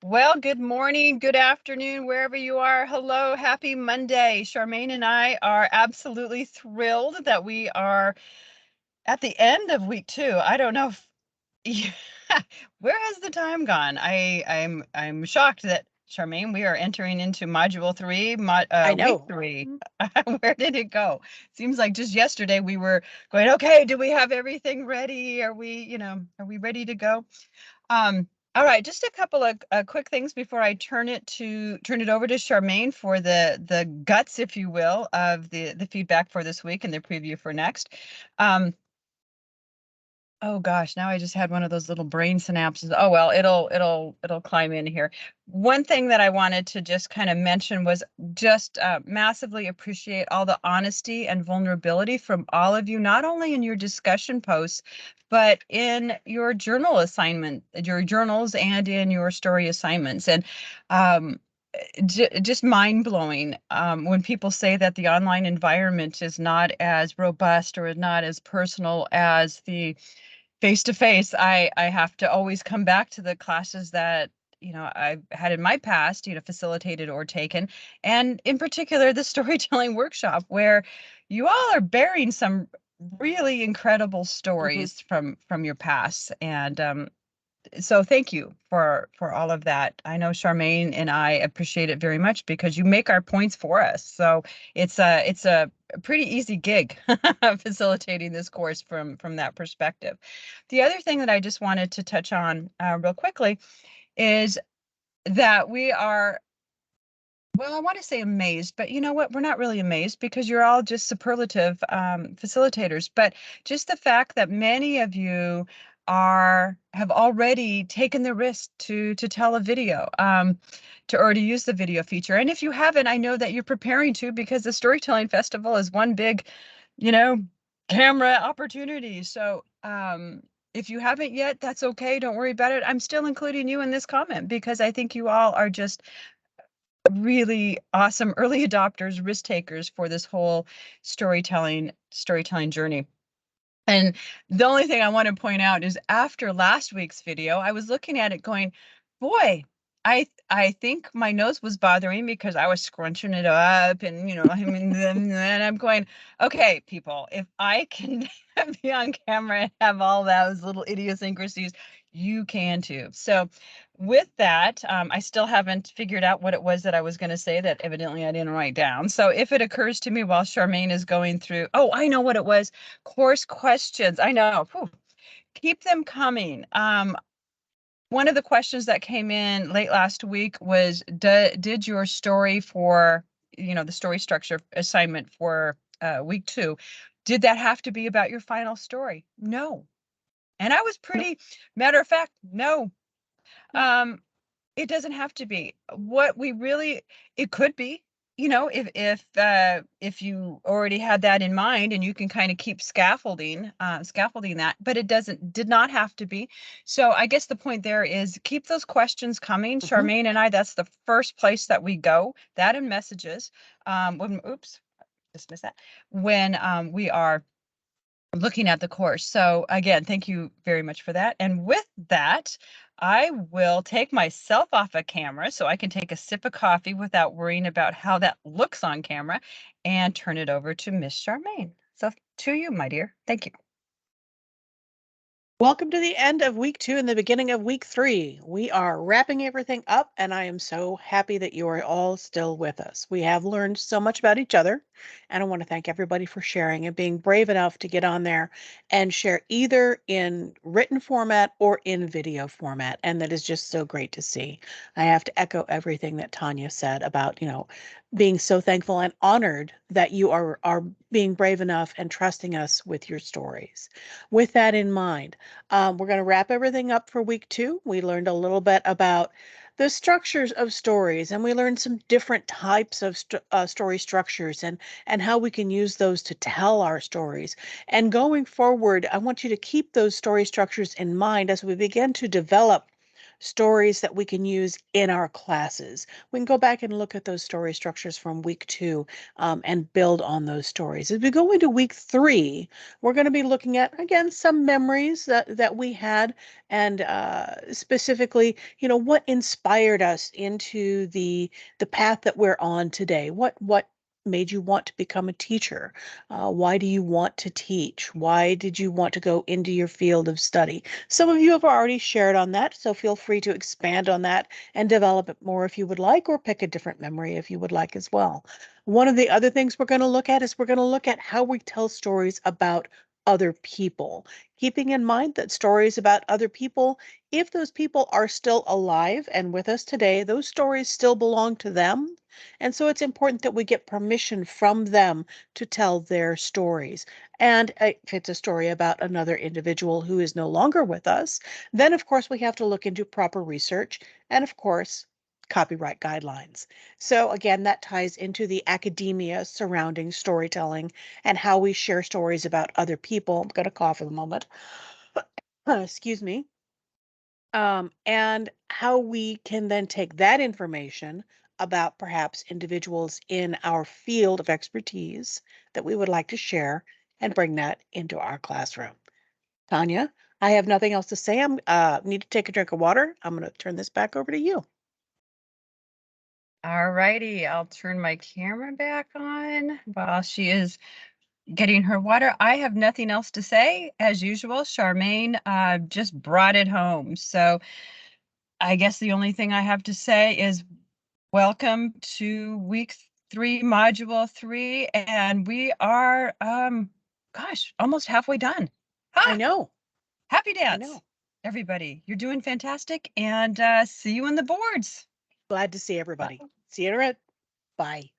Well, good morning, good afternoon, wherever you are. Hello, happy Monday. Charmaine and I are absolutely thrilled that we are at the end of week 2. I don't know if where has the time gone? I'm shocked that Charmaine, we are entering into module 3, I week know. 3. Where did it go? Seems like just yesterday we were going, okay, do we have everything ready? Are we ready to go? All right, just a couple of quick things before I turn it over to Charmaine for the guts, if you will, of the feedback for this week and the preview for next. Oh gosh, now I just had one of those little brain synapses. Oh well, it'll climb in here. One thing that I wanted to just kind of mention was just massively appreciate all the honesty and vulnerability from all of you, not only in your discussion posts, but in your journal assignment, your journals and in your story assignments. And just mind blowing when people say that the online environment is not as robust or not as personal as the face to face. I have to always come back to the classes that I've had in my past, facilitated or taken, and in particular the storytelling workshop, where you all are bearing some really incredible Mhm. stories from your past. And so thank you for all of that. I know Charmaine and I appreciate it very much because you make our points for us. So it's a pretty easy gig facilitating this course from that perspective. The other thing that I just wanted to touch on real quickly is that we are, well, I want to say amazed, but you know what? We're not really amazed because you're all just superlative facilitators. But just the fact that many of you have already taken the risk to tell a video, or to use the video feature. And if you haven't, I know that you're preparing to, because the Storytelling Festival is one big, you know, camera opportunity. So if you haven't yet, that's okay. Don't worry about it. I'm still including you in this comment because I think you all are just really awesome early adopters, risk takers for this whole storytelling journey. And the only thing I want to point out is after last week's video, I was looking at it going, boy, I think my nose was bothering me because I was scrunching it up, and I mean, then I'm going, okay, people, if I can be on camera and have all those little idiosyncrasies, you can too. So with that, I still haven't figured out what it was that I was going to say that evidently I didn't write down. So if it occurs to me while Charmaine is going through, oh, I know what it was. Course questions. I know. Whew. Keep them coming. One of the questions that came in late last week was, did your story for, the story structure assignment for week 2, did that have to be about your final story? No. And I was No. pretty matter of fact, no. Mm. Um, it doesn't have to be. What we really, it could be, if you already had that in mind and you can kind of keep scaffolding that, but did not have to be. So I guess the point there is keep those questions coming. Mhm. Charmaine and I, that's the first place that we go, that and messages. Oops, dismiss that. When we are looking at the course. So again, thank you very much for that. And with that, I will take myself off a camera so I can take a sip of coffee without worrying about how that looks on camera, and turn it over to Miss Charmaine. So to you, my dear. Thank you. Welcome to the end of week 2 and the beginning of week 3. We are wrapping everything up, and I am so happy that you are all still with us. We have learned so much about each other, and I want to thank everybody for sharing and being brave enough to get on there and share either in written format or in video format. And that is just so great to see. I have to echo everything that Tanya said about, being so thankful and honored that you are being brave enough and trusting us with your stories. With that in mind, we're going to wrap everything up for week 2. We learned a little bit about the structures of stories, and we learned some different types of story structures and how we can use those to tell our stories. And going forward, I want you to keep those story structures in mind as we begin to develop stories that we can use in our classes. We can go back and look at those story structures from week 2 and build on those stories. As we go into week 3, we're going to be looking at, again, some memories that we had, and specifically, what inspired us into the path that we're on today. What made you want to become a teacher? Why do you want to teach? Why did you want to go into your field of study? Some of you have already shared on that, so feel free to expand on that and develop it more if you would like, or pick a different memory if you would like as well. One of the other things we're going to look at is we're going to look at how we tell stories about other people, keeping in mind that stories about other people, if those people are still alive and with us today, those stories still belong to them. And so it's important that we get permission from them to tell their stories. And if it's a story about another individual who is no longer with us, then of course we have to look into proper research and, of course, copyright guidelines. So again, that ties into the academia surrounding storytelling and how we share stories about other people. I'm going to cough in a moment. Excuse me. And how we can then take that information about perhaps individuals in our field of expertise that we would like to share and bring that into our classroom. Tanya, I have nothing else to say. I'm need to take a drink of water. I'm going to turn this back over to you. All righty, I'll turn my camera back on while she is getting her water. I have nothing else to say. As usual, Charmaine just brought it home. So I guess the only thing I have to say is welcome to week 3, module 3, and we are, gosh, almost halfway done. I know. Happy I dance, know. everybody. You're doing fantastic, and see you on the boards. Glad to see Bye. everybody. See you in a bit. Bye.